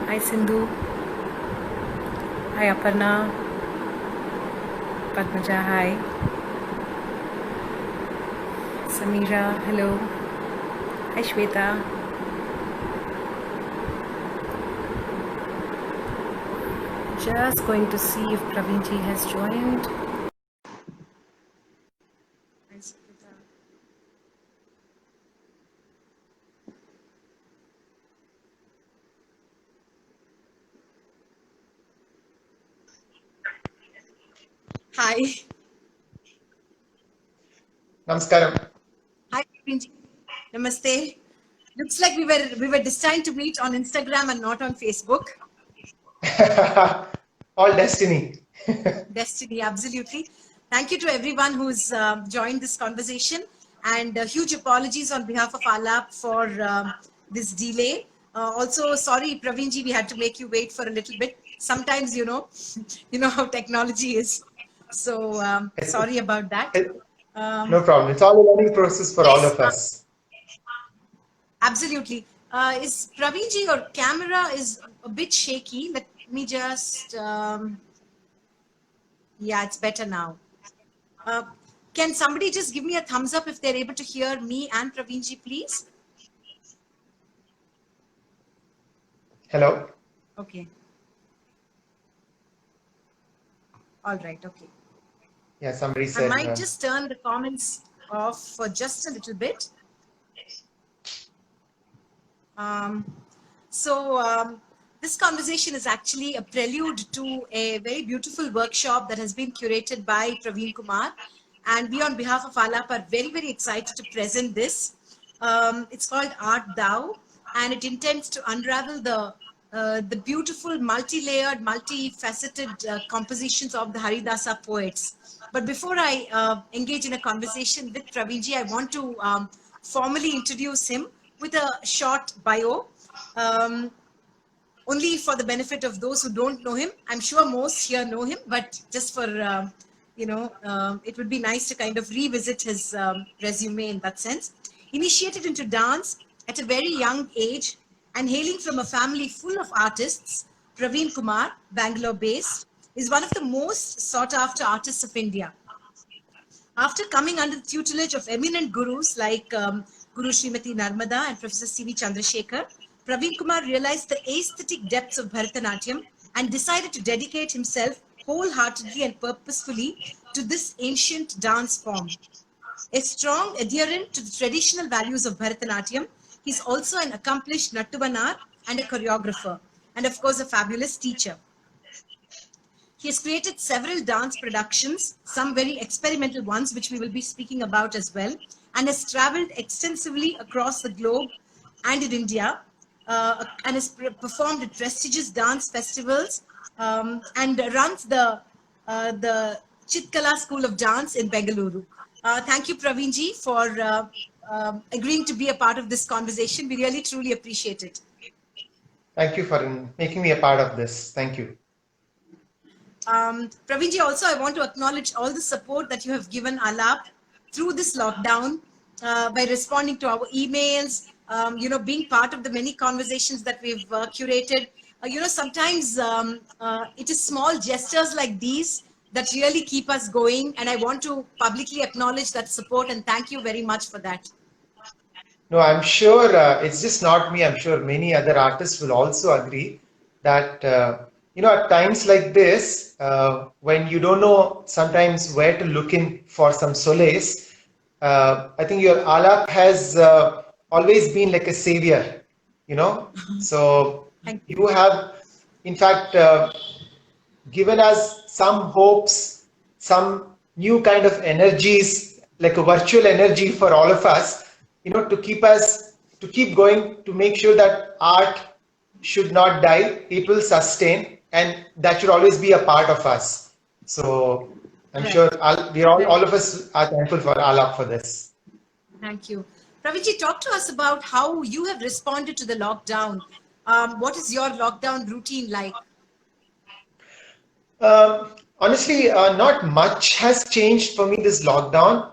Hi Sindhu. Hi Aparna. Padmaja, hi. Samira, hello. Hi Shweta. Just going to see if Praveen ji has joined. Hi Shweta. Hi. Namaskaram. Hi, Praveen ji. Namaste. Looks like we were destined to meet on Instagram and not on Facebook. All destiny. Destiny, absolutely. Thank you to everyone who's joined this conversation, and huge apologies on behalf of Aalaap for this delay. Also, sorry, Praveen ji, we had to make you wait for a little bit. Sometimes, you know how technology is. So sorry about that. No problem. It's all a learning process for all Yes. of us. Absolutely. Is Praveen ji, your camera is a bit shaky. Let me just, yeah, it's better now. Can somebody just give me a thumbs up if they're able to hear me and Praveen ji, please? Hello. Okay. All right. Okay. Yeah, somebody I said. might just turn the comments off for just a little bit. This conversation is actually a prelude to a very beautiful workshop that has been curated by Praveen Kumar. And we, on behalf of Aalaap, are very, very excited to present this. It's called Art Thou, and it intends to unravel the beautiful, multi-layered, multi-faceted compositions of the Haridasa poets. But before I engage in a conversation with Praveenji, I want to formally introduce him with a short bio. Only for the benefit of those who don't know him. I'm sure most here know him, but just for, it would be nice to kind of revisit his resume in that sense. Initiated into dance at a very young age and hailing from a family full of artists, Praveen Kumar, Bangalore based, is one of the most sought after artists of India. After coming under the tutelage of eminent gurus like Guru Srimati Narmada and Professor C.V. Chandrasekhar, Praveen Kumar realized the aesthetic depths of Bharatanatyam and decided to dedicate himself wholeheartedly and purposefully to this ancient dance form. A strong adherent to the traditional values of Bharatanatyam, he is also an accomplished Nattuvanar and a choreographer, and of course a fabulous teacher. He has created several dance productions, some very experimental ones, which we will be speaking about as well, and has traveled extensively across the globe and in India, and has performed at prestigious dance festivals, and runs the Chitkala School of Dance in Bengaluru. Thank you, Praveen ji, for agreeing to be a part of this conversation. We really, truly appreciate it. Thank you for making me a part of this. Thank you. Praveen ji, also I want to acknowledge all the support that you have given Aalaap through this lockdown by responding to our emails, being part of the many conversations that we've curated. Sometimes it is small gestures like these that really keep us going, and I want to publicly acknowledge that support and thank you very much for that. No, I'm sure it's just not me. I'm sure many other artists will also agree that, at times like this, when you don't know sometimes where to look in for some solace, I think your Aalaap has always been like a savior, So Thank you. you have, in fact, given us some hopes, some new kind of energies, like a virtual energy for all of us, to keep going, to make sure that art should not die, it will sustain, and that should always be a part of us. So I'm sure all of us are thankful for Aalaap for this. Thank you. Praveenji, talk to us about how you have responded to the lockdown. What is your lockdown routine like? Honestly, not much has changed for me this lockdown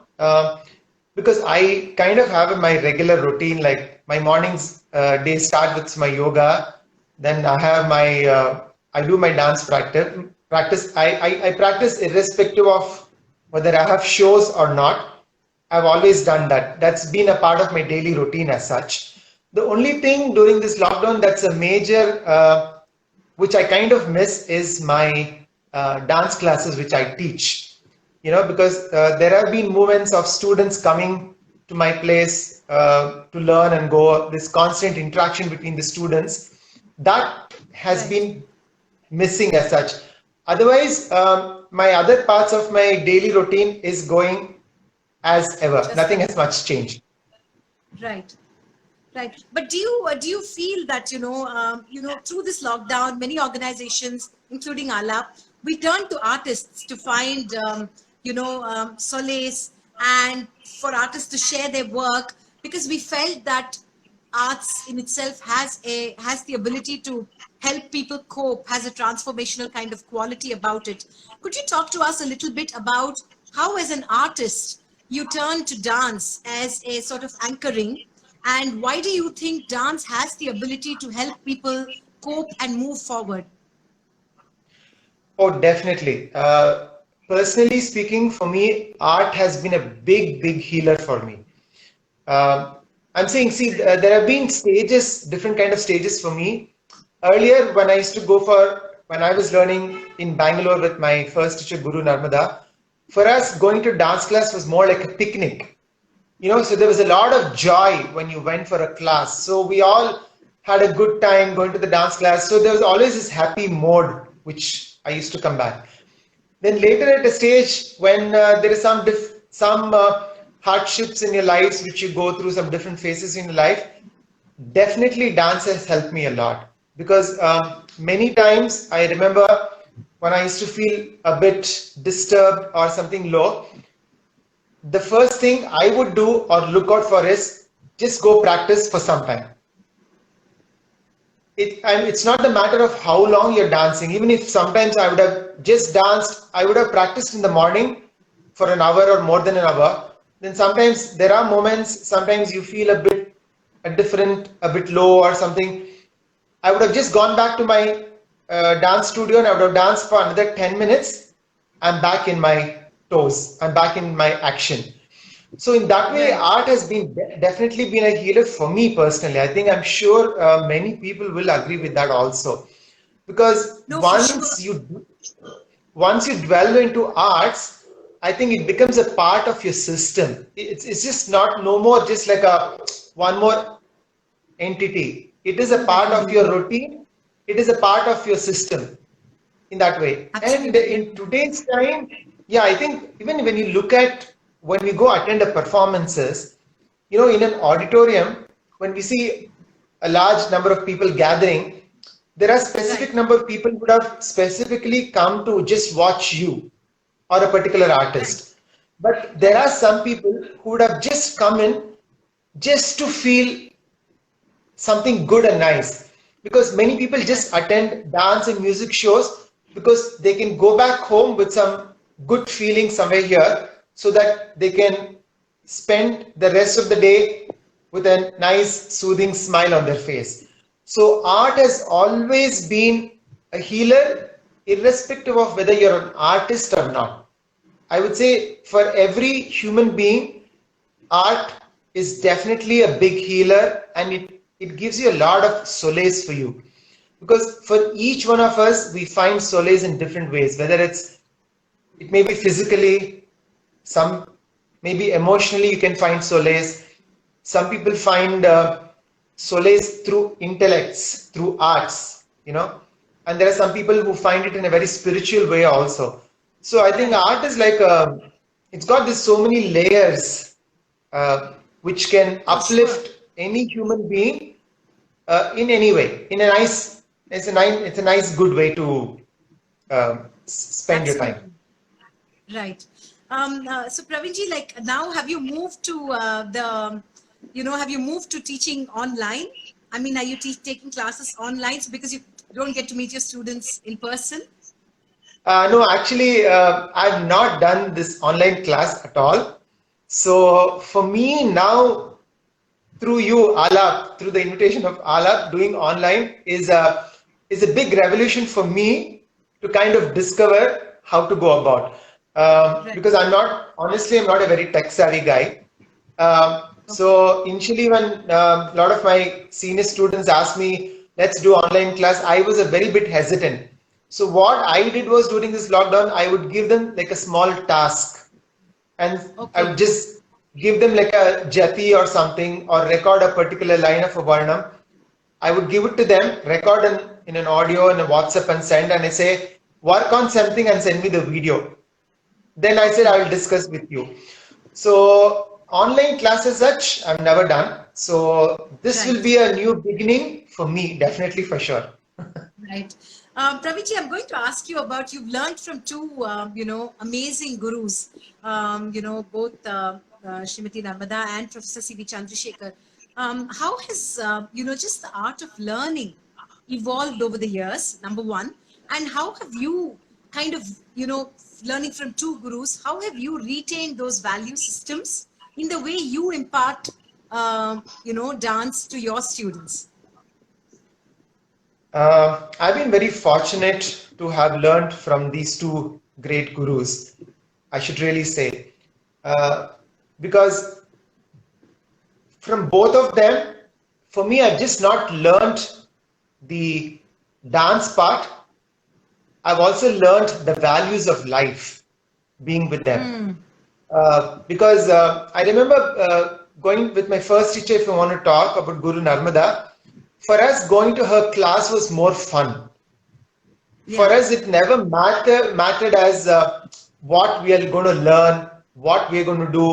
because I kind of have my regular routine. Like my mornings, day start with my yoga. Then I have my I do my dance practice. I practice irrespective of whether I have shows or not. I've always done that. That's been a part of my daily routine as such. The only thing during this lockdown that's a major which I kind of miss is my dance classes which I teach. Because there have been moments of students coming to my place to learn and go. This constant interaction between the students that has Right. been missing as such. Otherwise, my other parts of my daily routine is going as ever. Just Nothing like has much changed. right. Right. But do you feel that through this lockdown, many organizations, including Aalaap, we turn to artists to find solace, and for artists to share their work, because we felt that arts in itself has the ability to help people cope, has a transformational kind of quality about it. Could you talk to us a little bit about how, as an artist, you turn to dance as a sort of anchoring, and why do you think dance has the ability to help people cope and move forward? Oh, definitely. Personally speaking, for me, art has been a big, big healer for me. Um, I'm saying, see, there have been stages, different kind of stages for me. Earlier, when I used to go when I was learning in Bangalore with my first teacher, Guru Narmada, for us, going to dance class was more like a picnic. So there was a lot of joy when you went for a class. So we all had a good time going to the dance class. So there was always this happy mode, which I used to come back. Then later at a stage when there is some hardships in your lives, which you go through, some different phases in your life, definitely dance has helped me a lot. Because many times I remember when I used to feel a bit disturbed or something low, the first thing I would do or look out for is just go practice for some time. And it's not the matter of how long you're dancing. Even if sometimes I would have just danced, I would have practiced in the morning for an hour or more than an hour. Then sometimes there are moments, sometimes you feel a bit low or something. I would have just gone back to my dance studio and I would have danced for another 10 minutes. I'm back in my toes. I'm back in my action. So in that way, Right. art has been definitely been a healer for me personally. I'm sure many people will agree with that also, because No, for sure. once you dwell into arts, I think it becomes a part of your system. It's just not no more just like a one more entity. It is a part of your routine. It is a part of your system in that way. And Absolutely. in today's time, yeah, I think even when you look at when we go attend a performances, in an auditorium, when we see a large number of people gathering, there are Right. specific number of people who would have specifically come to just watch you or a particular Right. artist. But there Right. are some people who would have just come in just to feel something good and nice, because many people Right. just attend dance and music shows because they can go back home with some good feeling somewhere here, so that they can spend the rest of the day with a nice soothing smile on their face. So art has always been a healer, irrespective of whether you're an artist or not. I would say for every human being, art is definitely a big healer, and it gives you a lot of solace for you, because for each one of us we find solace in different ways, whether it may be physically, some maybe emotionally you can find solace. Some people find solace through intellects, through arts, and there are some people who find it in a very spiritual way also. So I think Right. art is like it's got this so many layers which can For sure. uplift any human being in any way, in a nice, it's a nice good way to spend your time. Absolutely. Right. So Praveenji, like, now have you moved to have you moved to teaching online? I mean, are you taking classes online? So because you don't get to meet your students in person? No, actually, I've not done this online class at all. So for me now, through you, Aalaap, through the invitation of Aalaap, doing online is a big revolution for me to kind of discover how to go about. Right. Because honestly, I'm not a very tech savvy guy. So initially, when a lot of my senior students asked me, let's do online class, I was a very bit hesitant. So what I did was during this lockdown, I would give them like a small task, and I Okay. would just give them like a jati or something, or record a particular line of a varnam. I would give it to them, record in an audio in a WhatsApp and send, and I say, work on something and send me the video. Then I said, I Okay. will discuss with you. So online class as such, I've never done. So this will Right. be a new beginning for me, definitely for sure. Right. Praveenji, I'm going to ask you about, you've learned from two, amazing gurus, both Srimati Narmada and Professor C.V. Chandrasekhar. How has, just the art of learning evolved over the years, number one? And how have you kind of, learning from two gurus, how have you retained those value systems in the way you impart, dance to your students? I've been very fortunate to have learned from these two great gurus, I should really say. Uh, because from both of them, for me, I've just not learned the dance part. I've also learned the values of life being with them. Because I remember going with my first teacher, if you want to talk about Guru Narmada, for us, going to her class was more fun. For Yeah. us, it never mattered as what we are going to learn, what we are going to do,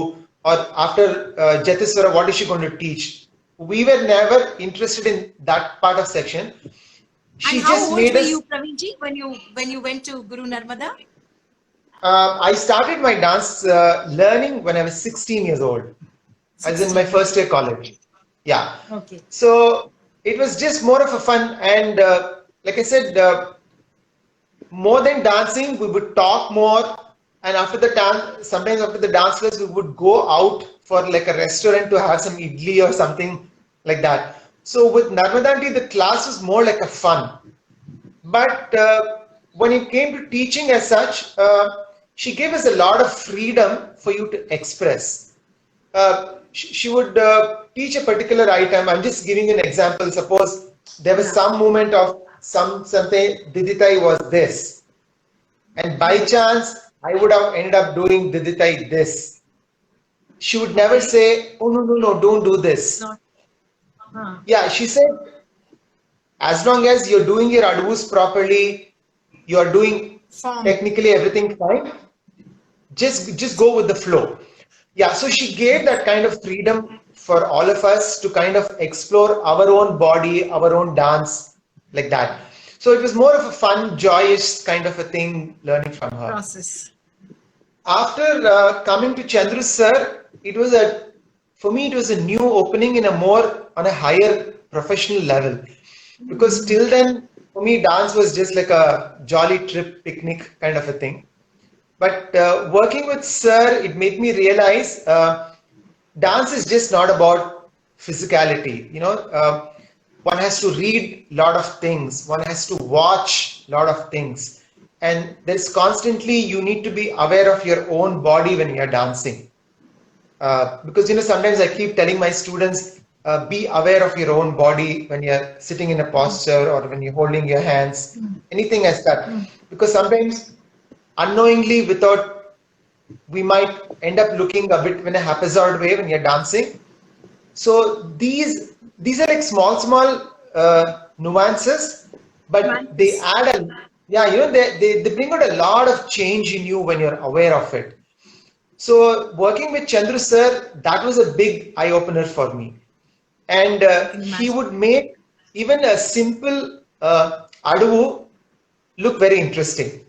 or after Jatiswara, what is she going to teach. We were never interested in that part of section. And She how just old made were us. you, Praveenji, when you went to Guru Narmada? I started my dance learning when I was 16 years old. I was in my 16. first Okay. year college. Yeah. Okay. So it was just more of a fun. And like I said, more than dancing, we would talk more. And after the dance, sometimes after the dance class, we would go out for like a restaurant to have some idli or something like that. So with Narmadanti, the class was more like a fun. But when it came to teaching as such, she gave us a lot of freedom for you to express. She would teach a particular item. I'm just giving an example. Suppose there was Yeah. some movement of something, Diditai was this. And by Right. chance, I would have ended up doing Diditai this. She would never Okay. say, oh, no, no, no, don't do It's this. not. Yeah, she said, as long as you're doing your advus properly, you're doing Form. technically everything fine, just go with the flow. Yeah, so she gave that kind of freedom for all of us to kind of explore our own body, our own dance, like that. So it was more of a fun, joyous kind of a thing learning from her. Process. After coming to Chandru sir, for me, it was a new opening in a more, on a higher professional level. Because till then, for me, dance was just like a jolly trip, picnic kind of a thing. But working with sir, it made me realize dance is just not about physicality. One has to read a lot of things. One has to watch a lot of things. And there's constantly, you need to be aware of your own body when you're dancing. Because sometimes I keep telling my students, be aware of your own body when you're sitting in a posture or when you're holding your hands, anything as that. Because sometimes unknowingly, without, we might end up looking a bit in a haphazard way when you're dancing. So these are like small nuances, but they add yeah, they bring out a lot of change in you when you're aware of it. So working with Chandru sir, that was a big eye opener for me. And I can he imagine. would make even a simple adavu look very interesting.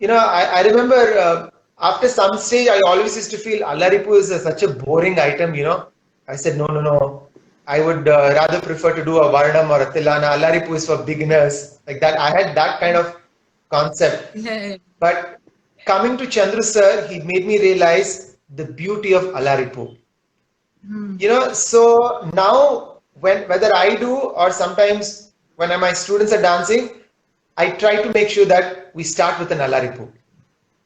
I remember after some stage, I always used to feel Allaripu is such a boring item. I said, no, no, no. I would rather prefer to do a Varnam or a Tilana. Allaripu is for beginners. Like that. I had that kind of concept. Yeah. But coming to Chandru sir, he made me realize the beauty of Allaripu. So now whether I do or sometimes when my students are dancing, I try to make sure that we start with an Alaripu.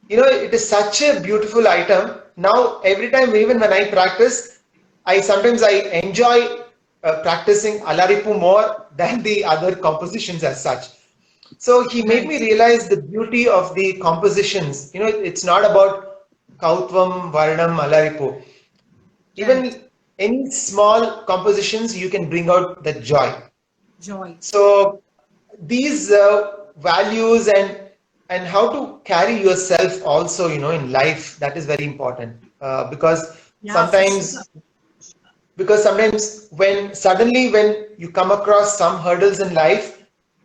It is such a beautiful item. Now, every time, even when I practice, I enjoy practicing Alaripu more than the other compositions as such. So he made me Right. realize the beauty of the compositions. It's not about Kautvam, Varnam, Alaripu. Right. Even any small compositions, you can bring out the joy. Joy. So these values and how to carry yourself also, in life, that is very important. Because Yeah, for sure. sometimes when you come across some hurdles in life,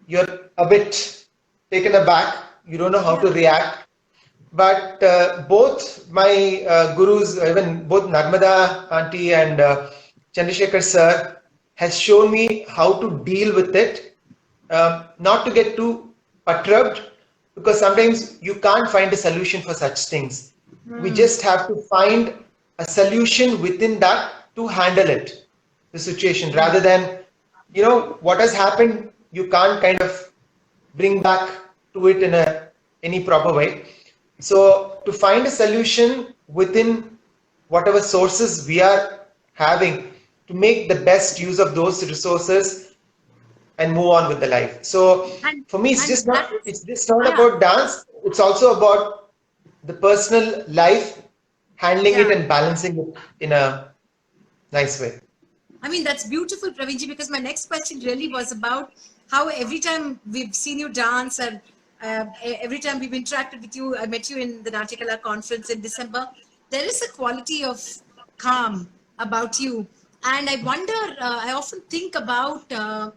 you're a bit taken aback. You don't know how Yeah. to react. But both my gurus, even both Narmada auntie and Chandrasekhar sir, has shown me how to deal with it, not to get too perturbed, because sometimes you can't find a solution for such things. We just have to find a solution within that to handle it, the situation, rather than, what has happened, you can't kind of bring back to it in any proper way. So to find a solution within whatever sources we are having, to make the best use of those resources and move on with the life. So And for me, that is, it's just not yeah, about dance. It's also about the personal life, handling it yeah. and balancing it in a nice way. I mean, that's beautiful, Praveenji, because my next question really was about how every time we've seen you dance and every time we've interacted with you, I met you in the Natyakala conference in December, there is a quality of calm about you. And I wonder, I often think about, I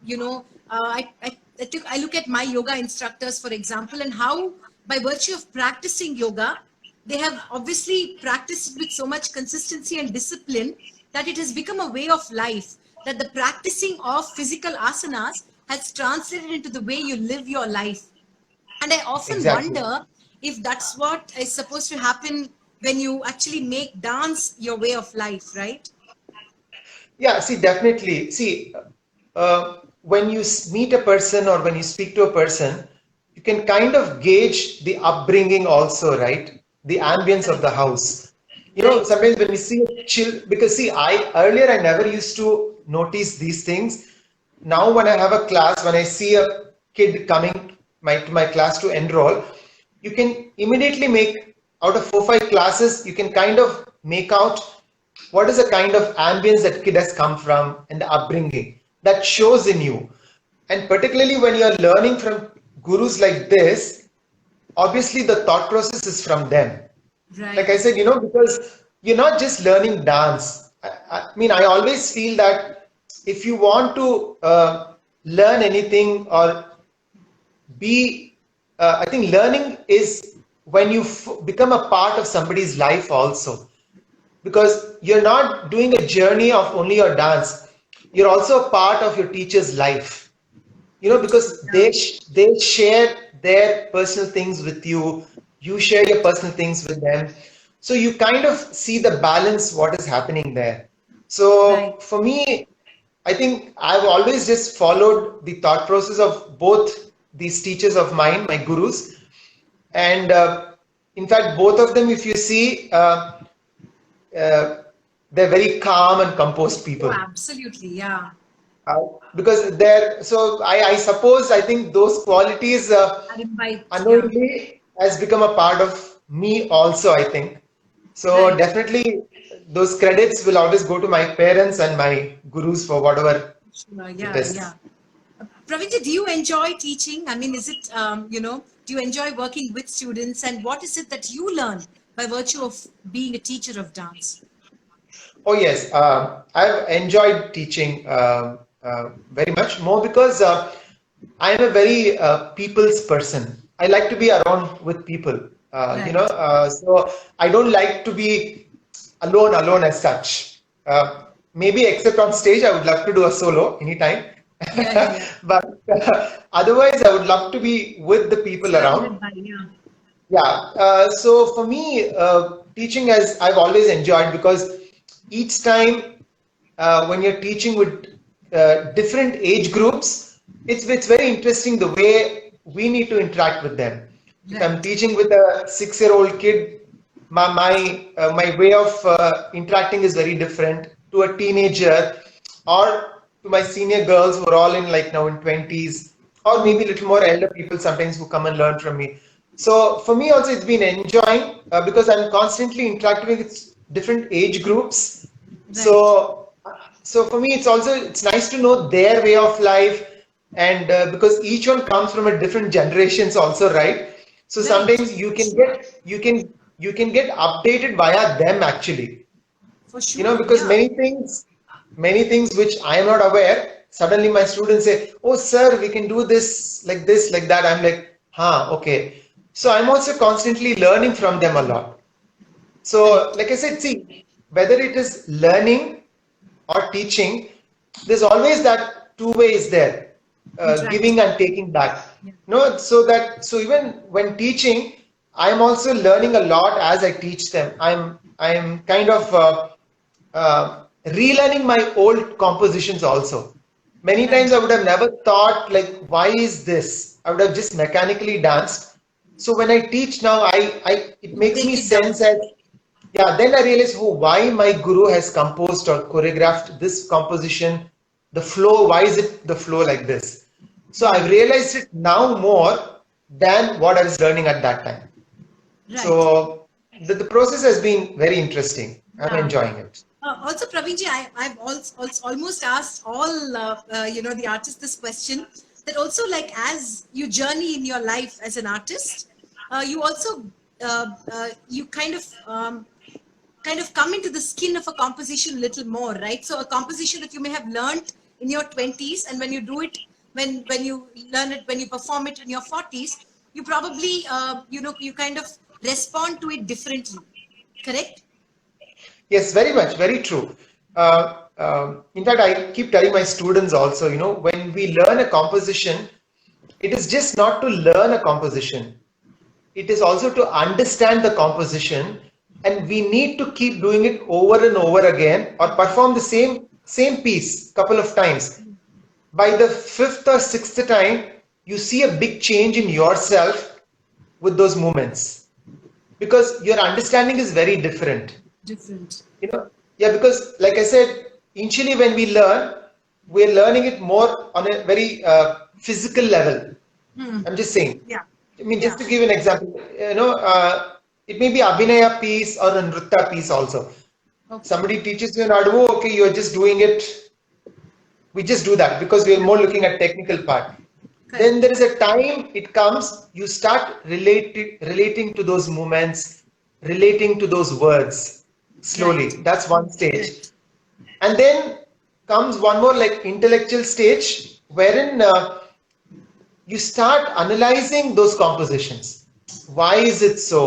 look at my yoga instructors, for example, and how by virtue of practicing yoga, they have obviously practiced it with so much consistency and discipline that it has become a way of life, that the practicing of physical asanas has translated into the way you live your life. And I often Exactly. wonder if that's what is supposed to happen when you actually make dance your way of life, right? Yeah, see, definitely. See, when you meet a person or when you speak to a person, you can kind of gauge the upbringing also, right? The ambience of Correct. the house. Right. Sometimes when you see a chill, because see, I never used to notice these things. Now, when I have a class, when I see a kid coming to my class to enroll, you can immediately make out of 4 5 classes, you can kind of make out what is the kind of ambience that kid has come from and the upbringing that shows in you. And particularly when you're learning from gurus like this, obviously the thought process is from them. Like I Right. said, because you're not just learning dance. I mean, I always feel that if you want to learn anything or be, I think learning is when you become a part of somebody's life also, because you're not doing a journey of only your dance, you're also a part of your teacher's life, Beautiful. because Yeah. they share their personal things with you, you share your personal things with them, so you kind of see the balance what is happening there. Right. So for me, I think I've always just followed the thought process of both these teachers of mine, my gurus, and in fact both of them, if you see, uh, they're very calm and composed Oh, people. absolutely. Yeah. uh, because they're so I suppose I think those qualities I invite. Yeah. unknowingly has become a part of me also, I think. So Right. definitely those credits will always go to my parents and my gurus for whatever Sure. it Yeah. Yeah. is. Pravinji, do you enjoy teaching? I mean, is it, do you enjoy working with students? And what is it that you learn by virtue of being a teacher of dance? Oh yes, I've enjoyed teaching very much more because I am a very people's person. I like to be around with people. Right. So I don't like to be alone as such. Maybe except on stage, I would love to do a solo anytime. Yeah, yeah, yeah. But otherwise, I would love to be with the people around. Surrounded by, yeah. Yeah, so for me, teaching as I've always enjoyed, because each time when you're teaching with different age groups, it's very interesting the way we need to interact with them. If I'm Right. teaching with a 6-year-old kid, my way of interacting is very different to a teenager, or to my senior girls who are all in like now in 20s, or maybe a little more elder people sometimes who come and learn from me. So for me also it's been enjoying because I'm constantly interacting with different age groups. Right. So for me it's nice to know their way of life, and because each one comes from a different generations also, right? So Right. sometimes you can get updated via them actually, For you know, sure. because Yeah. many things which I am not aware, suddenly my students say, oh sir, we can do this like that. I'm like, huh, okay. So I'm also constantly learning from them a lot. So Correct. like I said, see, whether it is learning or teaching, there's always that two ways there, Interaction. giving and taking back. Yeah. No, so even when teaching, I'm also learning a lot as I teach them. I'm kind of relearning my old compositions also. Many Right. times I would have never thought like, why is this? I would have just mechanically danced. So when I teach now, I it makes Break me it down. sense that yeah, then I realized, oh, why my guru has composed or choreographed this composition, the flow, why is it the flow like this? So I've Right. realized it now more than what I was learning at that time. Right. So the process has been very interesting. I'm Yeah. enjoying it. Also, Praveenji, I've also almost asked all the artists this question. That also, like, as you journey in your life as an artist, you also you kind of come into the skin of a composition a little more, right? So a composition that you may have learned in your 20s, and when you do it, when you learn it, when you perform it in your 40s, you probably you kind of respond to it differently. Correct? Yes, very much, very true. In fact, I keep telling my students also, you know, when we learn a composition, it is just not to learn a composition. It is also to understand the composition, and we need to keep doing it over and over again, or perform the same piece couple of times. By the fifth or sixth time, you see a big change in yourself with those movements, because your understanding is very different. Different. You know, yeah, because like I said, initially when we learn, we're learning it more on a very physical level. Hmm. I'm just saying. Yeah. I mean, just Yeah. to give an example, you know, it may be Abhinaya piece or a Nritta piece also. Okay. Somebody teaches you an Advo, okay, you're just doing it. We just do that because we're Yeah. more looking at technical part. Then Correct. there is a time it comes, you start relating to those movements, relating to those words Right. slowly. That's one stage. Correct. And then comes one more like intellectual stage wherein you start analyzing those compositions. Why is it so?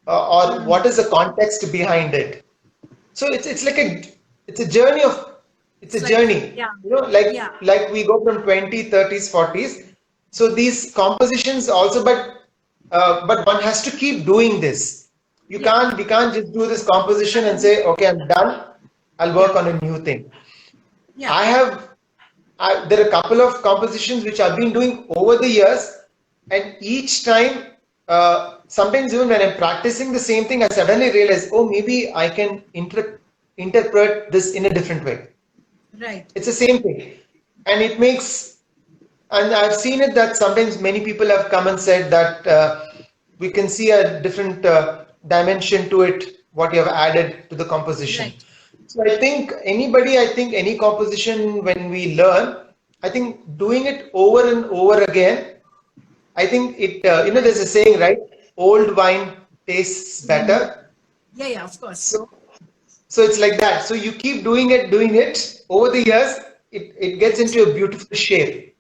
Or Hmm. what is the context behind it? So it's like it's a journey of it's a It's like, journey. yeah. You know, Yeah. like we go from 20, 30s, 40s. So these compositions also, but one has to keep doing this. Yeah. We can't just do this composition and say, okay, I'm done. I'll work Yeah. on a new thing. Yeah. I have there are a couple of compositions which I've been doing over the years, and each time, sometimes even when I'm practicing the same thing, I suddenly realize, oh, maybe I can interpret this in a different way. Right. It's the same thing, and it makes, and I've seen it that sometimes many people have come and said that we can see a different dimension to it, what you have added to the composition. Right. So I think any composition when we learn, I think doing it over and over again, I think it, you know, there's Right. a saying, right? Old wine tastes Mhm. better. Yeah. Yeah. Of course. So, so it's like that. So you keep doing it over the years, it gets Right. into a beautiful shape.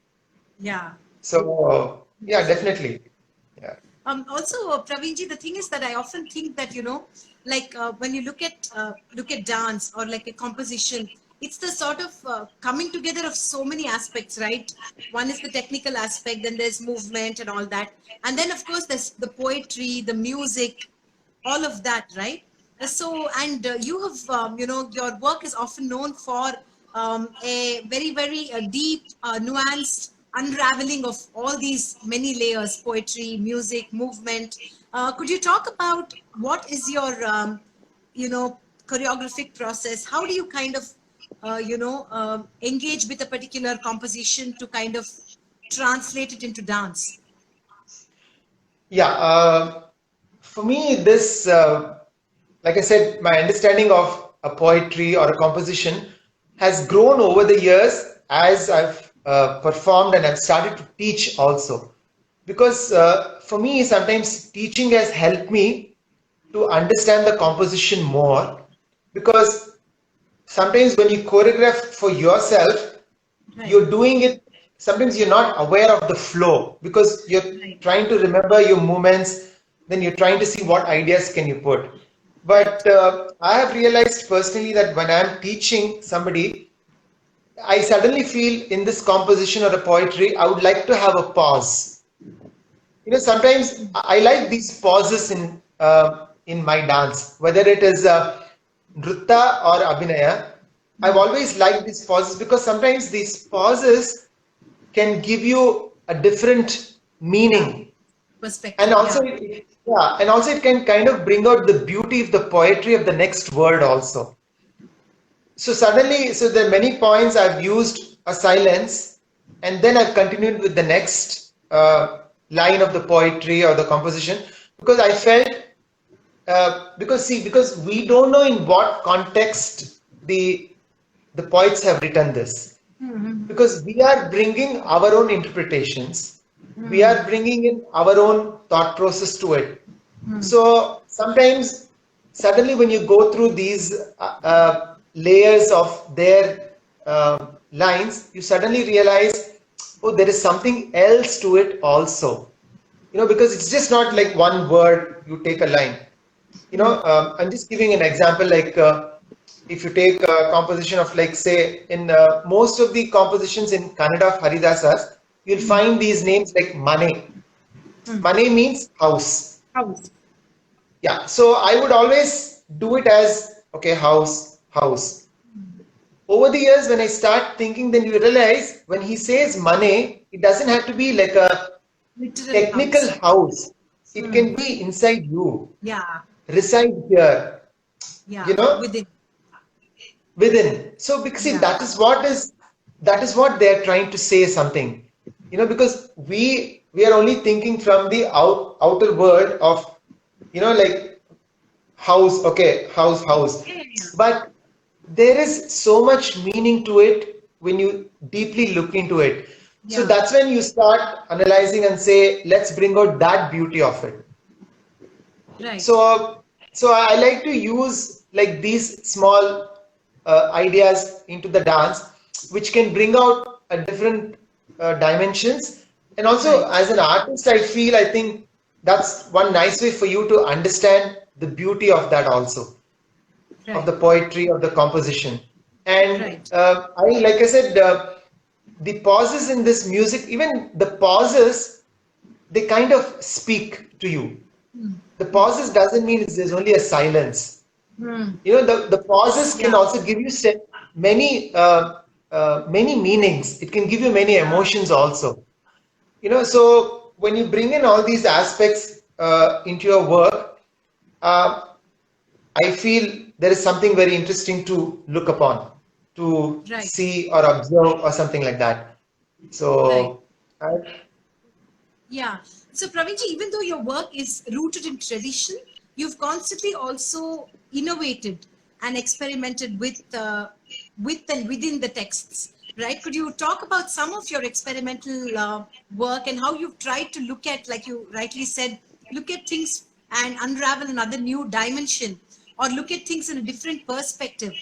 Yeah. So yeah, Beautiful. definitely. Yeah. Also, Praveenji, the thing is that I often think that like when you look at dance or like a composition, it's the sort of coming together of so many aspects, right? One is the technical aspect, then there's movement and all that, and then of course there's the poetry, the music, all of that, right? You have, your work is often known for a very, very deep, nuanced unraveling of all these many layers: poetry, music, movement. Could you talk about what is your, choreographic process? How do you kind of, engage with a particular composition to kind of translate it into dance? Yeah, for me, this, like I said, my understanding of a poetry or a composition has grown over the years as I've performed and I've started to teach also. Because for me, sometimes teaching has helped me to understand the composition more. Because sometimes when you choreograph for yourself, Right. you're doing it, sometimes you're not aware of the flow because you're Right. trying to remember your movements, then you're trying to see what ideas can you put. Right. But I have realized personally that when I'm teaching somebody, I suddenly feel in this composition or a poetry, I would like to have a pause. Sometimes I like these pauses in my dance, whether it is nritta or abhinaya. I've always liked these pauses because sometimes these pauses can give you a different Yeah. meaning, and Perspective. also Yeah. yeah, and also it can kind of bring out the beauty of the poetry of the next word also. So suddenly, so there are many points I've used a silence, and then I've continued with the next line of the poetry or the composition because I felt because we don't know in what context the poets have written this, because we are bringing our own interpretations, we are bringing in our own thought process to it. So sometimes, suddenly, when you go through these layers of their lines, you suddenly realize, oh, there is something else to it also. Because it's just not like one word, you take a line. I'm just giving an example, like if you take a composition of, like, say, in most of the compositions in Kannada of Haridasas, you'll find these names like Mane. Mane means house. House. Yeah, so I would always do it as, okay, house, house. Over the years, when I start thinking, then you realize when he says money, it doesn't have to be like a Literal technical house. house. It can be inside you, Yeah. reside here, Yeah. you know, Within. within. So because see, Yeah. that is what they're trying to say something. Because we are only thinking from the outer world of, like house, okay, house. Yeah. Yeah. But there is so much meaning to it when you deeply look into it. So Yeah. that's when you start analyzing and say, let's bring out that beauty of it. Right. So I like to use like these small ideas into the dance, which can bring out a different dimensions. And also, Right. as an artist, I think that's one nice way for you to understand the beauty of that also, of Right. the poetry, of the composition. And Right. like I said, the pauses in this music, even the pauses, they kind of speak to you. The pauses doesn't mean there's only a silence. The pauses can Yeah. also give you many meanings. It can give you many emotions also. So when you bring in all these aspects into your work, uh, I feel there is something very interesting to look upon, to Right. see or observe or something like that. Right. So, Yeah. So, Praveenji, even though your work is rooted in tradition, you've constantly also innovated and experimented with and within the texts, right? Could you talk about some of your experimental work and how you've tried to look at, like you rightly said, look at things and unravel another new dimension, or look at things in a different perspective?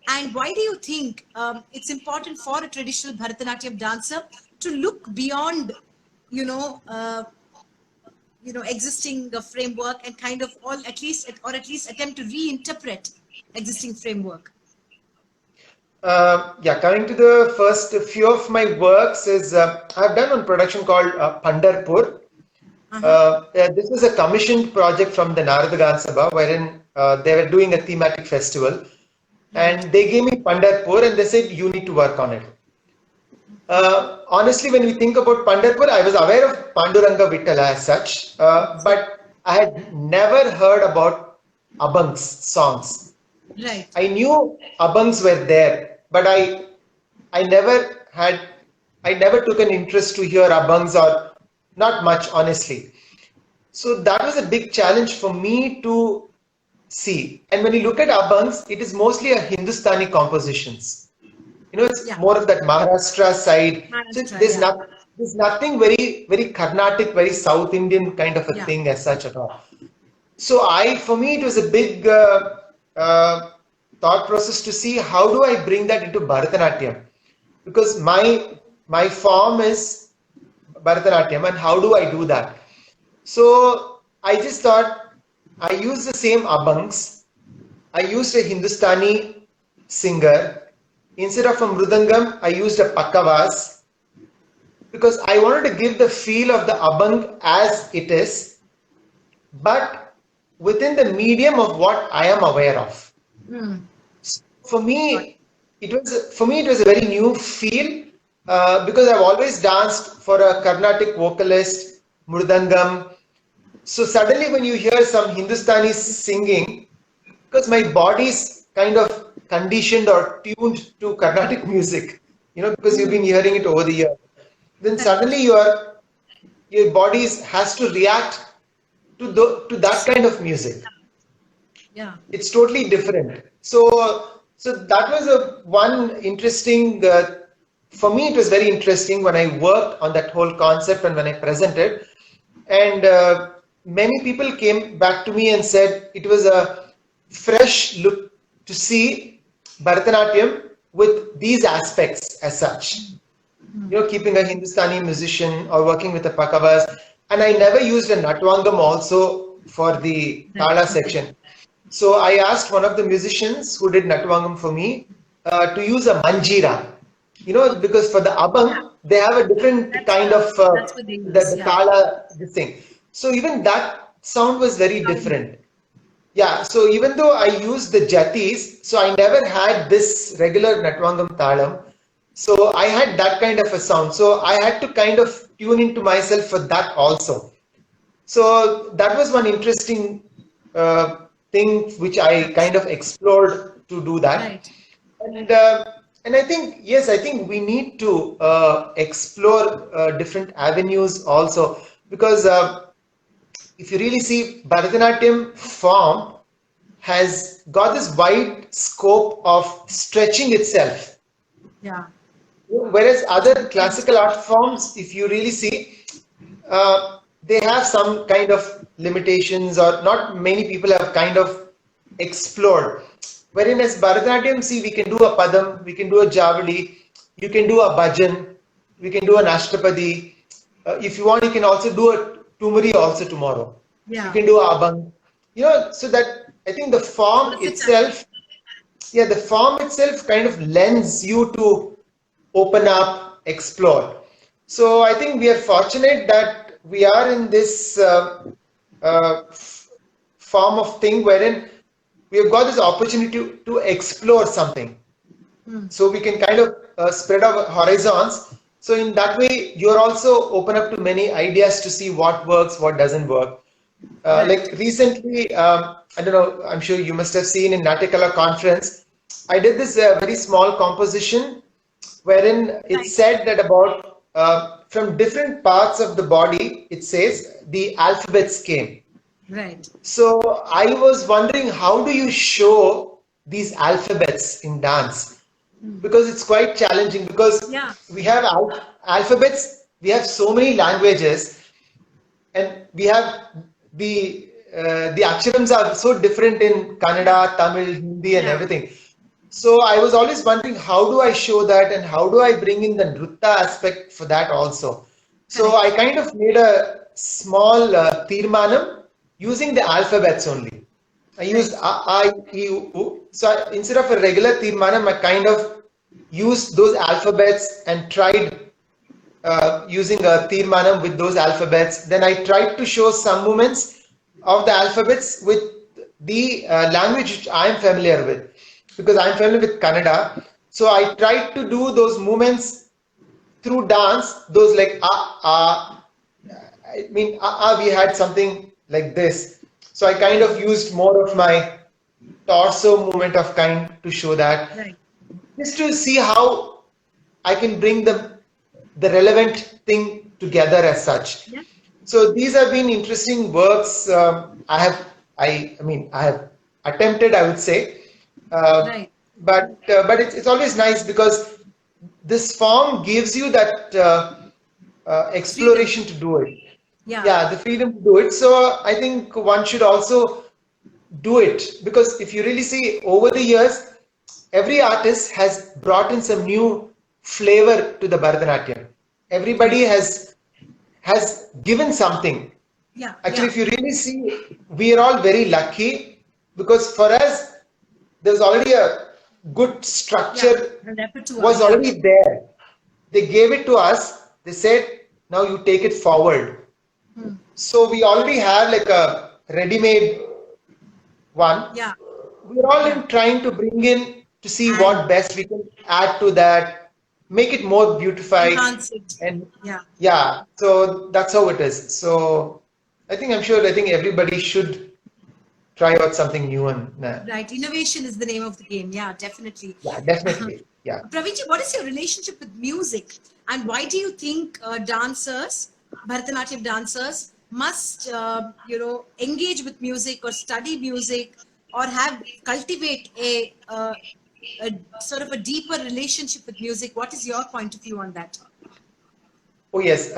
And why do you think it's important for a traditional Bharatanatyam dancer to look beyond, you know, uh, existing framework and kind of all at least attempt to reinterpret existing framework? yeah, coming to the first few of my works is I've done one production called Pandarpur. This was a commissioned project from the Narada Gan Sabha, wherein they were doing a thematic festival, and they gave me Pandharpur and they said you need to work on it. Honestly, when we think about Pandharpur, I was aware of Panduranga Vittala as such, but I had never heard about Abhang's songs. Right. I knew Abhangs were there, but I never took an interest to hear Abhangs, or not much, honestly. So that was a big challenge for me to see. And when you look at Abhangs, it is mostly a Hindustani compositions. It's more of that Maharashtra side. So there's nothing very Carnatic, very South Indian kind of a thing as such at all. So for me, it was a big thought process to see how do I bring that into Bharatanatyam, because my form is Bharatanatyam, and how do I do that? So I just thought I used the same Abhangs. I used a Hindustani singer. Instead of a Mridangam, I used a Pakavas, because I wanted to give the feel of the Abhang as it is, but within the medium of what I am aware of. For me, it was a very new feel, because I've always danced for a Carnatic vocalist, Mridangam. So suddenly when you hear some Hindustani singing, because my body's kind of conditioned or tuned to Carnatic music, because you've been hearing it over the years, then suddenly your body has to react to that kind of music. Yeah, it's totally different. So that was one interesting. For me, it was very interesting when I worked on that whole concept and when I presented, and many people came back to me and said it was a fresh look to see Bharatanatyam with these aspects as such. Keeping a Hindustani musician or working with a Pakavas. And I never used a Natvangam also for the Tala section. So I asked one of the musicians who did Natvangam for me to use a Manjira. Because for the Abhang, they have a different kind of the Tala, this thing. So even that sound was very different. Yeah, so even though I used the jatis, so I never had this regular Natvangam Talam. So I had that kind of a sound. So I had to kind of tune into myself for that also. So that was one interesting thing which I kind of explored to do that. right. And I think, yes, I think we need to explore different avenues also, because if you really see, Bharatanatyam form has got this wide scope of stretching itself. Yeah. Whereas other classical art forms, if you really see, they have some kind of limitations, or not many people have kind of explored. Wherein as Bharatanatyam, see, we can do a Padam, we can do a Javali, you can do a Bhajan, we can do an Ashtapadi. If you want, you can also do a Tumari also tomorrow. Yeah. You can do a Abhang. So that I think the form itself, the form itself kind of lends you to open up, explore. So I think we are fortunate that we are in this form of thing wherein we have got this opportunity to explore something. So we can kind of spread our horizons. So in that way, you're also open up to many ideas to see what works, what doesn't work. Like recently, I don't know, I'm sure you must have seen in Natakala conference, I did this very small composition wherein it said that about from different parts of the body, it says the alphabets came. Right. So I was wondering, how do you show these alphabets in dance? Because it's quite challenging, because we have alphabets, we have so many languages, and we have the akshirams are so different in Kannada, Tamil, Hindi and everything. So I was always wondering, how do I show that, and how do I bring in the Nritta aspect for that also? So I kind of made a small Tirmanam using the alphabets only. I used A, I, E, U. So instead of a regular Tirmanam, I kind of used those alphabets and tried using a Tirmanam with those alphabets. Then I tried to show some movements of the alphabets with the language which I am familiar with, because I am familiar with Kannada. So I tried to do those movements through dance, those like I mean, we had something like this. So I kind of used more of my torso movement of kind to show that, Right. just to see how I can bring the relevant thing together as such. Yeah. So these have been interesting works. I have attempted, I would say, Right. but it's always nice because this form gives you that Freedom. exploration to do it. Yeah. Yeah, the freedom to do it. So I think one should also do it, because if you really see over the years, every artist has brought in some new flavor to the Bharatanatyam. Everybody Correct. has given something. Yeah. Actually, Yeah. if you really see, we are all very lucky, because for us, there's already a good Yeah. structure The repertoire. was Yeah. already there. They gave it to us. They said, now you take it forward. So we already have like a ready-made one. Yeah. We're all Yeah. in trying to bring in to see And what best we can add to that, make it more beautified, enhance it. and Yeah. yeah, so that's how it is. So I think everybody should try out something new and Right. Innovation is the name of the game. Yeah, definitely. yeah, definitely. Yeah. Praveenji, what is your relationship with music? And why do you think dancers, Bharatanatyam dancers, must, engage with music or study music or cultivate a sort of a deeper relationship with music? What is your point of view on that? Oh yes,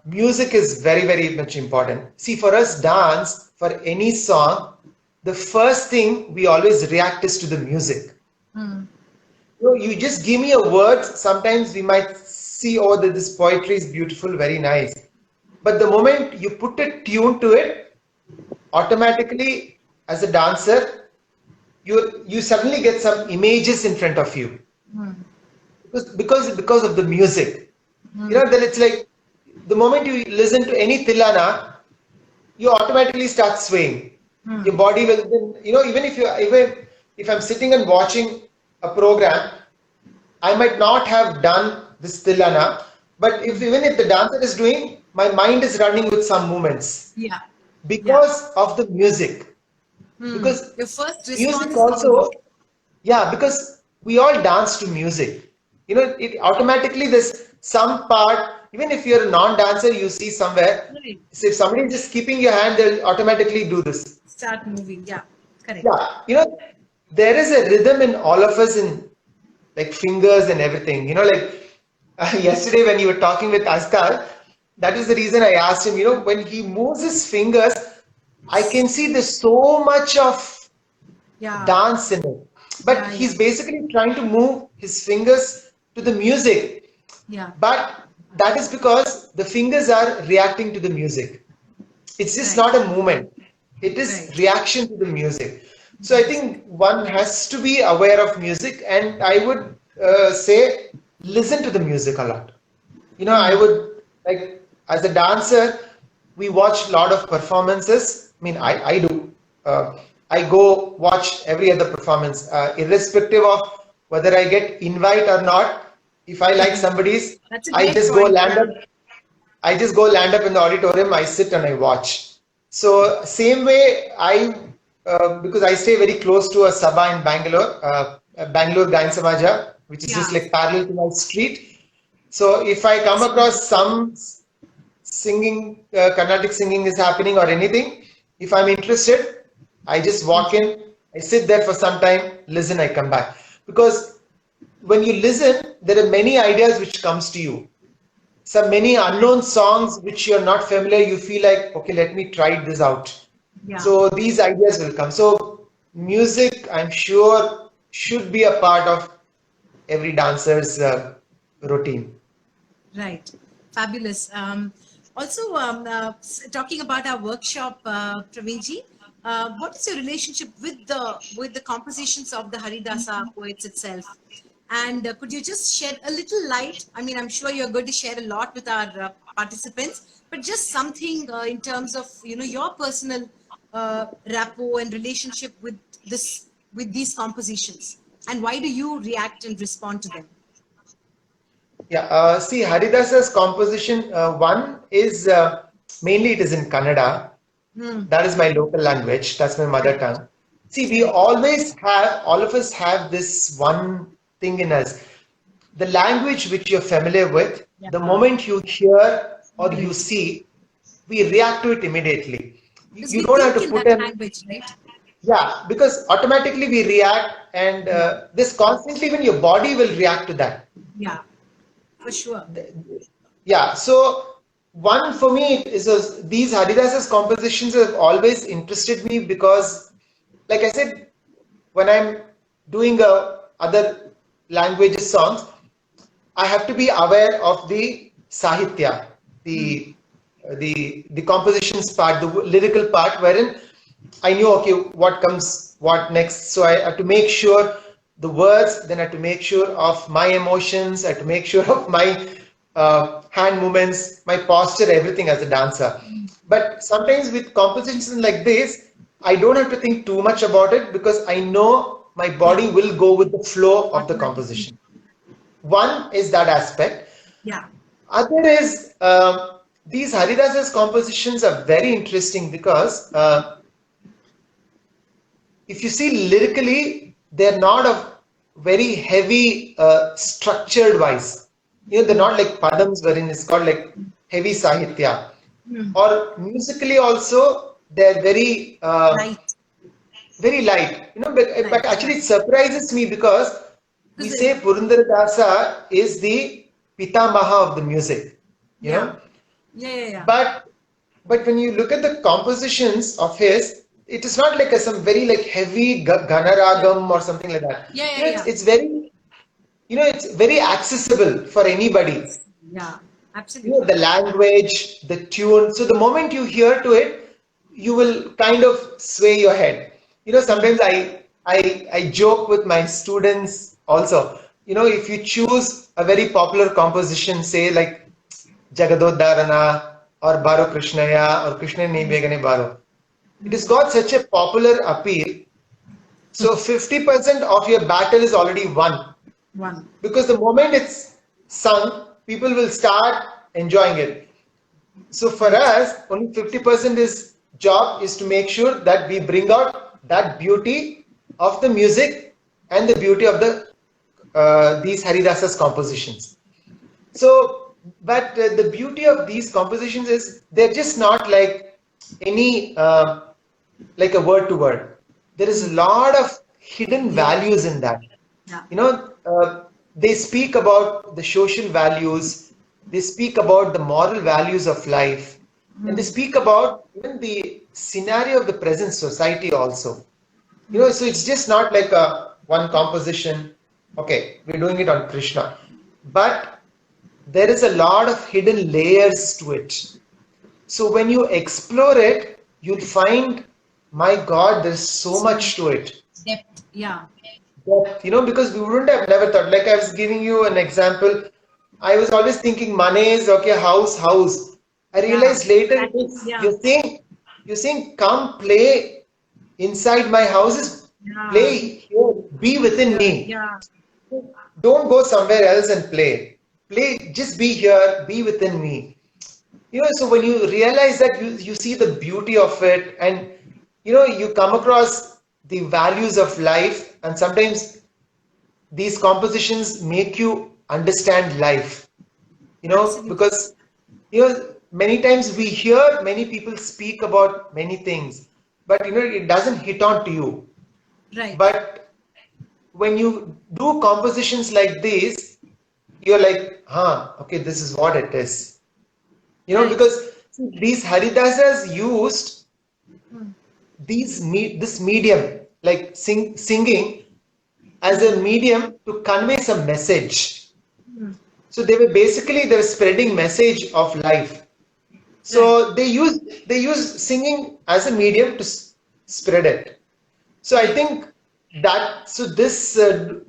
music is very, very much important. See, for us, dance, for any song, the first thing we always react is to the music. You just give me a word. Sometimes we might see, oh, this poetry is beautiful, very nice. But the moment you put a tune to it, automatically, as a dancer, you suddenly get some images in front of you, because of the music. Then it's like the moment you listen to any tilana, you automatically start swaying. Your body will then, even if I'm sitting and watching a program, I might not have done this tilana, but even if the dancer is doing, my mind is running with some movements Yeah. Yeah. because of the music. Because Your first response music is the music. also, yeah, because we all dance to music. It automatically, there's some part, even if you're a non-dancer, you see somewhere, Right. so if somebody is just keeping your hand, they'll automatically do this. Start moving. Yeah. Correct. Yeah, there is a rhythm in all of us, in like fingers and everything. Like yesterday when you were talking with Astar, that is the reason I asked him, when he moves his fingers, I can see there's so much of Yeah. dance in it. But Yeah. he's basically trying to move his fingers to the music. Yeah. But that is because the fingers are reacting to the music. It's just Right. not a movement. It is Right. reaction to the music. So I think one has to be aware of music, and I would say listen to the music a lot. I would, like, as a dancer, we watch a lot of performances. I mean, I do. I go watch every other performance, irrespective of whether I get invite or not. If I like somebody's, That's a I great just go point. land Yeah. up. I just go land up in the auditorium. I sit and I watch. So same way, because I stay very close to a sabha in Bangalore, Bangalore Gayan Samaja, which is just Yeah. like parallel to my street. So if I come across some singing, Carnatic singing is happening or anything, if I'm interested, I just walk in, I sit there for some time, listen, I come back. Because when you listen, there are many ideas which comes to you. Some many unknown songs which you're not familiar, you feel like, okay, let me try this out. Yeah. So these ideas will come. So music, I'm sure, should be a part of every dancer's routine. Right. Fabulous. Also, talking about our workshop, Praveenji, what is your relationship with the compositions of the Haridasa poets itself? And could you just shed a little light? I mean, I'm sure you're going to share a lot with our participants, but just something in terms of your personal rapport and relationship with these compositions, and why do you react and respond to them? Yeah, see, Haridasa's composition, one is mainly it is in Kannada. That is my local language. That's my mother tongue. See, we always have, all of us have this one thing in us. The language which you're familiar with, the moment you hear or you see, we react to it immediately. Because You we don't have think to in put that in, language, right? yeah, because automatically we react, and this constantly, even your body will react to that. Yeah, for sure. Yeah, so one for me is these Haridasa's compositions have always interested me because, like I said, when I'm doing other languages songs, I have to be aware of the sahitya, the compositions part, the lyrical part, wherein I knew, okay, what comes, what next. So I have to make sure the words, then I have to make sure of my emotions, I have to make sure of my hand movements, my posture, everything as a dancer. But sometimes with compositions like this, I don't have to think too much about it because I know my body will go with the flow of the Automatically. composition. One is that aspect. Yeah. Other is these Haridasa's compositions are very interesting because if you see lyrically, they're not of very heavy structured wise. They're not like padams wherein it's called like heavy sahitya. Or musically also, they're very Light. very light. But actually it Right. surprises me because we Because say Purandaradasa is the Pitamaha of the music, you yeah. know. Yeah. But when you look at the compositions of his, it is not like some very like heavy Ganaragam or something like that. Yeah. It's very, it's very accessible for anybody. Yeah. Absolutely. The language, the tune. So the moment you hear to it, you will kind of sway your head. Sometimes I joke with my students also. If you choose a very popular composition, say like Jagadodharana or Baro Krishnaya or Krishna Ne Begane Baro, it has got such a popular appeal. So 50% of your battle is already won. One. Because the moment it's sung, people will start enjoying it. So for us, only 50% is job is to make sure that we bring out that beauty of the music and the beauty of these Haridasa's compositions. So, but the beauty of these compositions is they're just not like any like a word to word. There is a lot of hidden values in that. Yeah. They speak about the social values, they speak about the moral values of life, and they speak about even the scenario of the present society also. So it's just not like a one composition. Okay, we're doing it on Krishna, but there is a lot of hidden layers to it. So when you explore it, you'll find, my God, there's so much to it. Depth. Yeah. Because we wouldn't have never thought. Like I was giving you an example, I was always thinking money is okay, house. I realized later it is, Yeah. you're saying, come play inside my house is play here, be within me. Yeah. Don't go somewhere else and play. Play, just be here, be within me. So when you realize that, you see the beauty of it, and you come across the values of life, and sometimes these compositions make you understand life, Absolutely. because many times we hear many people speak about many things, but it doesn't hit on to you. Right. But when you do compositions like these, you're like, okay, this is what it is. Right. Because these Haridasas used this medium, like singing, as a medium to convey some message. So they were spreading message of life. So they use singing as a medium to spread it. So I think so this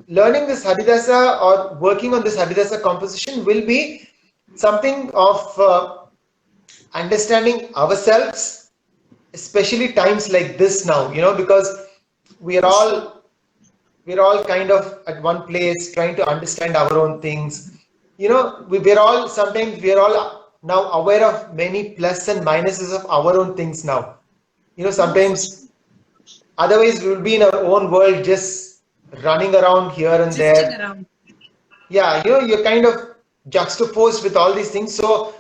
learning this Haridasa or working on this Haridasa composition will be something of understanding ourselves, especially times like this now, because we are For sure. all we're all kind of at one place trying to understand our own things. We're all now aware of many plus and minuses of our own things now. No, for Sometimes sure. otherwise we will be in our own world just running around here and Drifting there. around. Yeah, you're kind of juxtaposed with all these things. So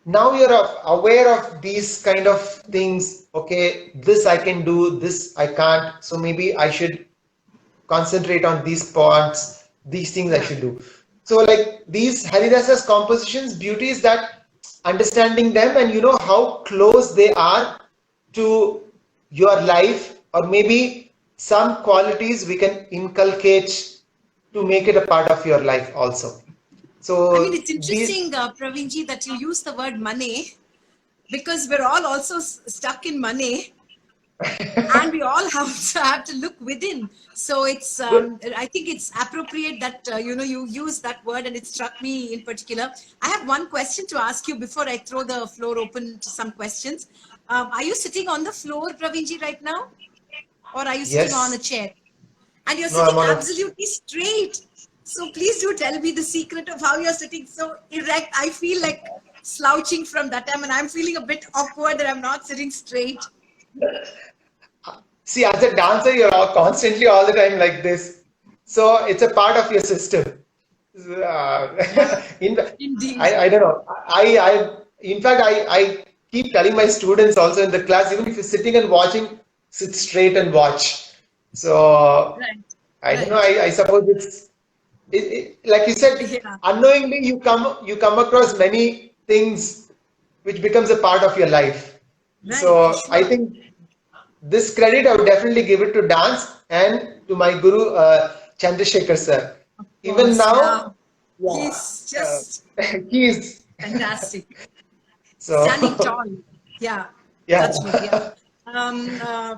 now you're aware of these kind of things. Okay, this I can do, this I can't. So maybe I should concentrate on these parts, these things I Yeah. should do. So like these Haridasa's compositions, beauty is that understanding them and how close they are to your life, or maybe some qualities we can inculcate to make it a part of your life also. I mean, So it's these, interesting, Praveenji, that you use the word money, because we're all also stuck in money, and we all have to look within. So it's I think it's appropriate that you use that word, and it struck me in particular. I have one question to ask you before I throw the floor open to some questions. Are you sitting on the floor, Praveenji, right now, or are you sitting on a yes, chair? And you're no, I'm sitting on a, absolutely straight. So please do tell me the secret of how you're sitting so erect. I feel like slouching from that time, and I'm feeling a bit awkward that I'm not sitting straight. see, as a dancer, you're constantly all the time like this. So it's a part of your system. Yeah, In, indeed. I don't know. In fact, I keep telling my students also in the class, even if you're sitting and watching, sit straight and watch. So Right, I don't know. right. I suppose like you said, Yeah, unknowingly you come across many things which becomes a part of your life. right, for So I sure. think this credit I would definitely give it to dance and to my guru Chandrasekhar sir. Of Even course, yeah. now, yeah, He's just he is. fantastic. Standing So tall. Yeah, yeah, touch wood. Yeah. Um, uh,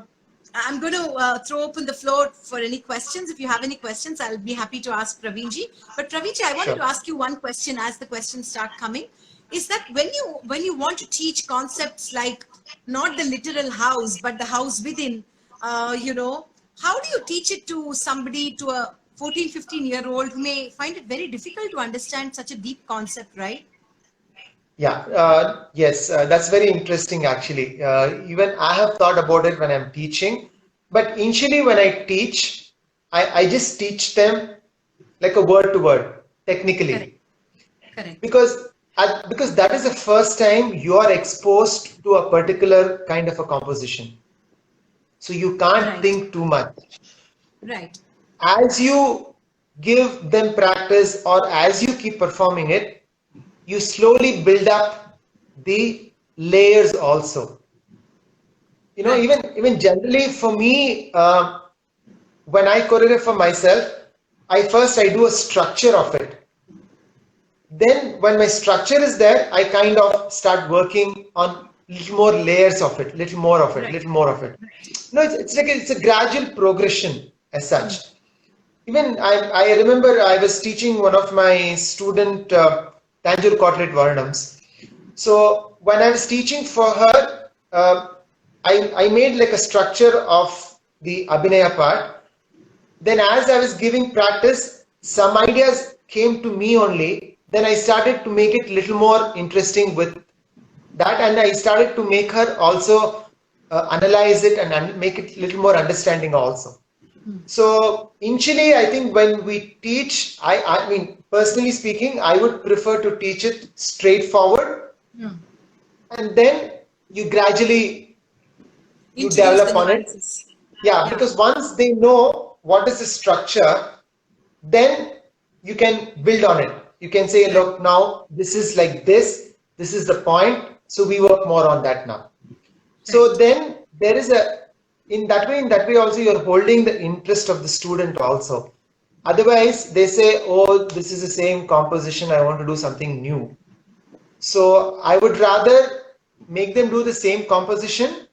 I'm going to throw open the floor for any questions. If you have any questions, I'll be happy to ask Praveenji. But Praveenji, I wanted sure. to ask you one question as the questions start coming. Is that when you want to teach concepts like not the literal house, but the house within, how do you teach it to somebody, to a 14, 15-year-old who may find it very difficult to understand such a deep concept, right? Yeah, yes, that's very interesting actually. Even I have thought about it when I'm teaching, but initially when I teach, I just teach them like a word to word, Correct. technically, Correct. because that is the first time you are exposed to a particular kind of a composition. So you can't Right. think too much. Right. As you give them practice or as you keep performing it, you slowly build up the layers also. Right. Even generally for me, when I choreograph for myself, I do a structure of it. Then when my structure is there, I kind of start working on little more layers of it, little more of it, Right. little more of it. Right. No, it's like it's a gradual progression as such. Mm. Even I remember I was teaching one of my student Tanjore Corporate Varnams. So when I was teaching for her, I made like a structure of the Abhinaya part. Then as I was giving practice, some ideas came to me only. Then I started to make it little more interesting with that, and I started to make her also analyze it and make it little more understanding also. So initially, I think when we teach, I mean, personally speaking, I would prefer to teach it straightforward, Mm. and then you gradually you Introduce the develop on it. nuances. Yeah, Yeah. because once they know what is the structure, then you can build on it. You can say, Right. look, now this is like this is the point. So we work more on that now. So Right. then there is in that way also you're holding the interest of the student also. Otherwise, they say, oh, this is the same composition, I want to do something new. So I would rather make them do the same composition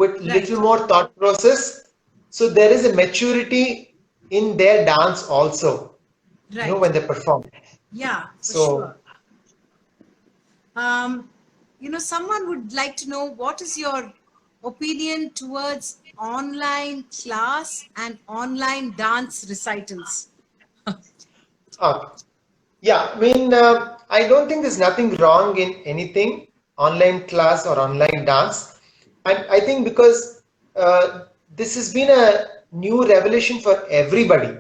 with Right. little more thought process. So there is a maturity in their dance also, Right. when they perform. Yeah, for So sure. Someone would like to know what is your opinion towards online class and online dance recitals? uh, yeah, I mean, I don't think there's nothing wrong in anything, online class or online dance. I think because this has been a new revelation for everybody.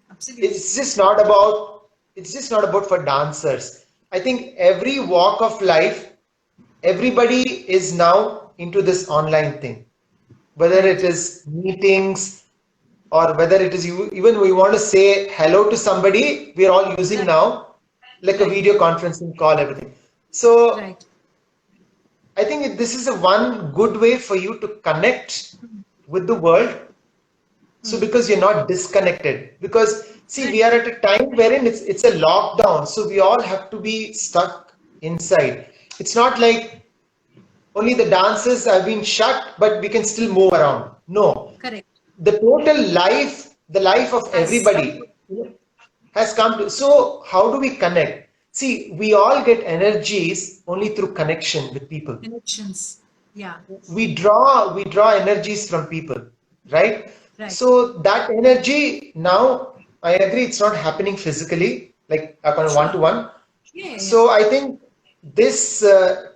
Absolutely. It's just not about for dancers. I think every walk of life, everybody is now into this online thing, whether it Right. is meetings or whether it is even we want to say hello to somebody, we are all using Right. now like a Right. video conferencing call, everything. So Right. I think this is a one good way for you to connect with the world. So because you're not disconnected, because see, Right. we are at a time wherein it's a lockdown, so we all have to be stuck inside. It's not like only the dances have been shut, but we can still move around. No, Correct. the total life, the life of Has everybody has come to. So how do we connect? See, we all get energies only through connection with people. connections. Yeah. We draw energies from people, right? Right. So that energy now, I agree, it's not happening physically like upon one to Sure. one. Yeah. Yeah. Yeah. So I think this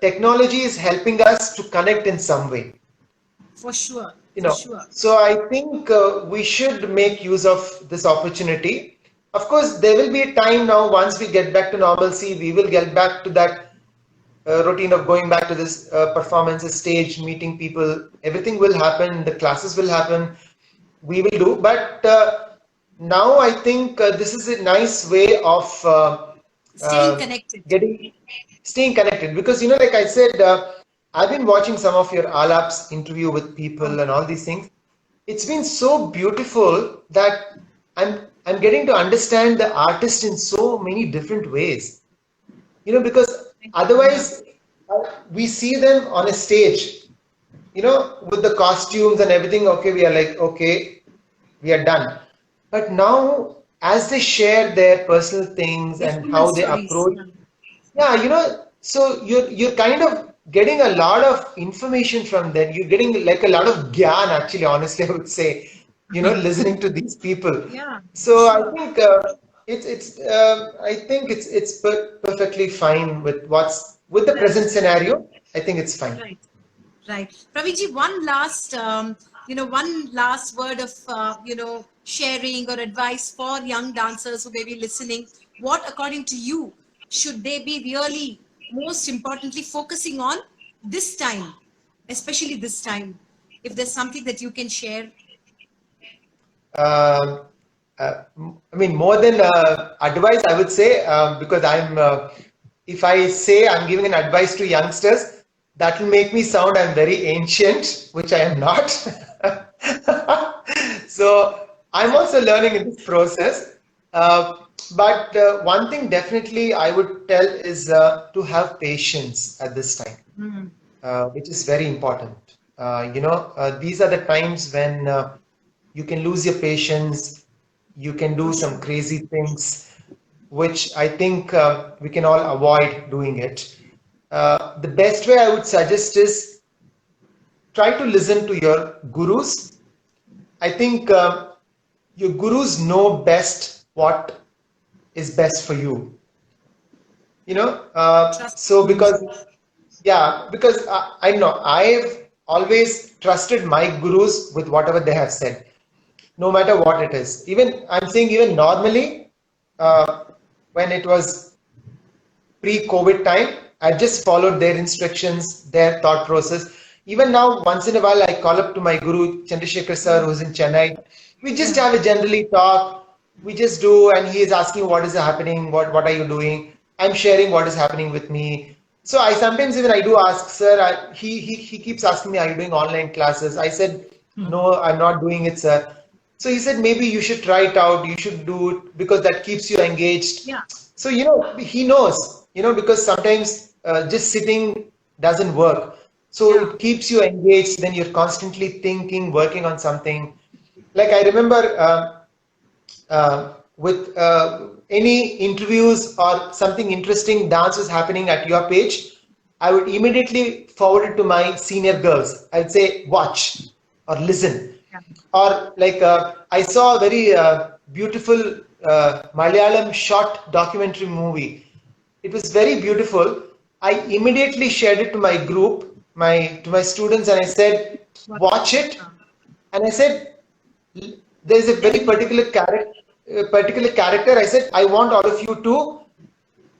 technology is helping us to connect in some way, For sure. you For know. sure. So I think we should make use of this opportunity. Of course, there will be a time now, once we get back to normalcy, we will get back to that routine of going back to this performances stage, meeting people. Everything will happen, the classes will happen, we will do. But now I think this is a nice way of Staying uh, connected. getting staying connected, because like I said, I've been watching some of your Aalaap's interview with people Oh, and all these things. It's been so beautiful that I'm getting to understand the artist in so many different ways, because thank you. Yeah. otherwise we see them on a stage, with the costumes and everything. Okay, we are like, okay, we are done. But now, as they share their personal things The and human how they stories. approach, Yeah. yeah, so you're kind of getting a lot of information from them. You're getting like a lot of gyan, actually, honestly, I would say, listening to these people. Yeah. For So I sure. think it's perfectly fine with what's with the Right. present scenario. I think it's fine. Right. Right. Praveenji, one last word of, sharing or advice for young dancers who may be listening. What, according to you, should they be really most importantly focusing on this time, especially this time? If there's something that you can share. Um, I mean, more than advice, I would say, because if I say I'm giving an advice to youngsters, that will make me sound I'm very ancient, which I am not. So I'm also learning in this process. Uh, but one thing definitely I would tell is to have patience at this time, which is very important. These are the times when you can lose your patience, you can For do some sure. crazy things, which I think we can all avoid doing it. The best way I would suggest is try to listen to your gurus. I think your gurus know best what is best for you. Trust So gurus. because I know I've always trusted my gurus with whatever they have said, no matter what it is. Even I'm saying, even normally, uh, when it was pre-COVID time, I just followed their instructions, their thought process. Even now, once in a while, I call up to my guru, Chandrasekhar sir, who's in Chennai. We just Yeah. have a generally talk. We just do, and he is asking what is happening, what are you doing? I'm sharing what is happening with me. So I sometimes even I do ask, sir. He keeps asking me, are you doing online classes? I said, no, I'm not doing it, sir. So he said, maybe you should try it out. You should do it because that keeps you engaged. Yeah. So, he knows, because sometimes just sitting doesn't work. So Yeah. it keeps you engaged. Then you're constantly thinking, working on something. like I remember with any interviews or something interesting dance was happening at your page, I would immediately forward it to my senior girls. I'd say, watch or listen. Yeah. Or like I saw a very beautiful Malayalam short documentary movie. It was very beautiful. I immediately shared it to my group, to my students, and I said, watch it. And I said, there is a very particular character. I said, I want all of you to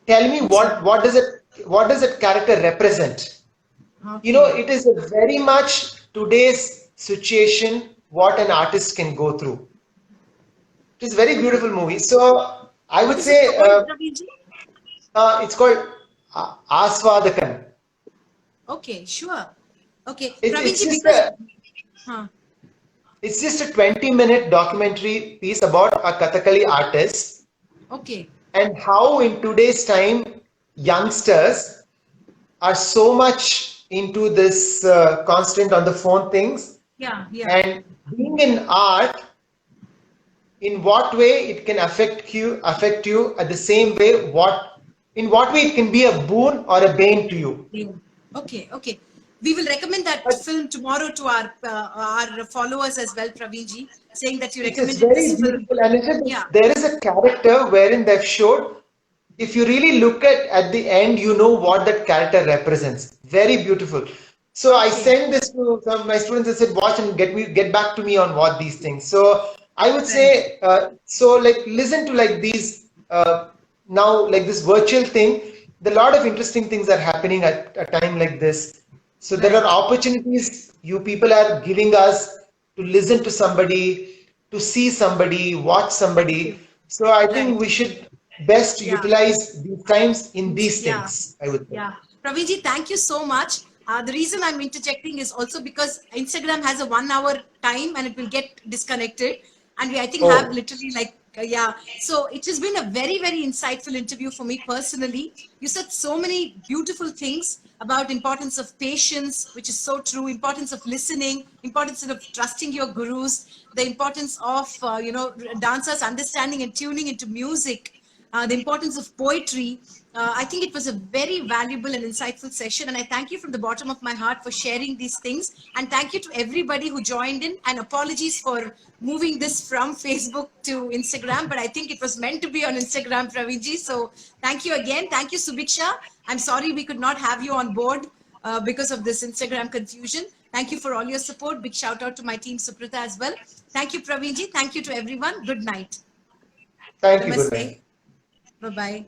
tell me what does that character represent. You know, it is a very much today's situation what an artist can go through. It is a very beautiful movie. So I would say it's called Aswadakan. Okay, sure. Okay, It's Praveenji, just because it's just a 20-minute documentary piece about a Kathakali artist okay, and how in today's time youngsters are so much into this constant on the phone things, yeah, and being in art, in what way it can affect you at the same way, in what way it can be a boon or a bane to you. yeah. Okay. We will recommend that film tomorrow to our followers as well, Praveenji, saying that you It's recommended very this film. beautiful, and Yeah, there is a character wherein they've showed. If you really look at the end, you know what that character represents. Very beautiful. So I sent this to some of my students. I said, watch and get back to me on what these things. So I would say, so like listen to like these now like this virtual thing. There are a lot of interesting things are happening at a time like this. So there are opportunities you people are giving us to listen to somebody, to see somebody, watch somebody. So I think we should best utilize these times in these yeah, things, I would say. yeah. Praveenji, thank you so much. The reason I'm interjecting is also because Instagram has a 1 hour time and it will get disconnected. And we, I think, have Oh, literally like, yeah. So it has been a very, very insightful interview for me personally. You said so many beautiful things about importance of patience, which is so true, importance of listening, importance of trusting your gurus, the importance of, dancers understanding and tuning into music, the importance of poetry. I think it was a very valuable and insightful session. And I thank you from the bottom of my heart for sharing these things. And thank you to everybody who joined in. And apologies for moving this from Facebook to Instagram. But I think it was meant to be on Instagram, Praveenji. So thank you again. Thank you, Subiksha. I'm sorry we could not have you on board because of this Instagram confusion. Thank you for all your support. Big shout out to my team, Suprita, as well. Thank you, Praveenji. Thank you to everyone. Good night. thank you. Good Namaste. night. Bye-bye.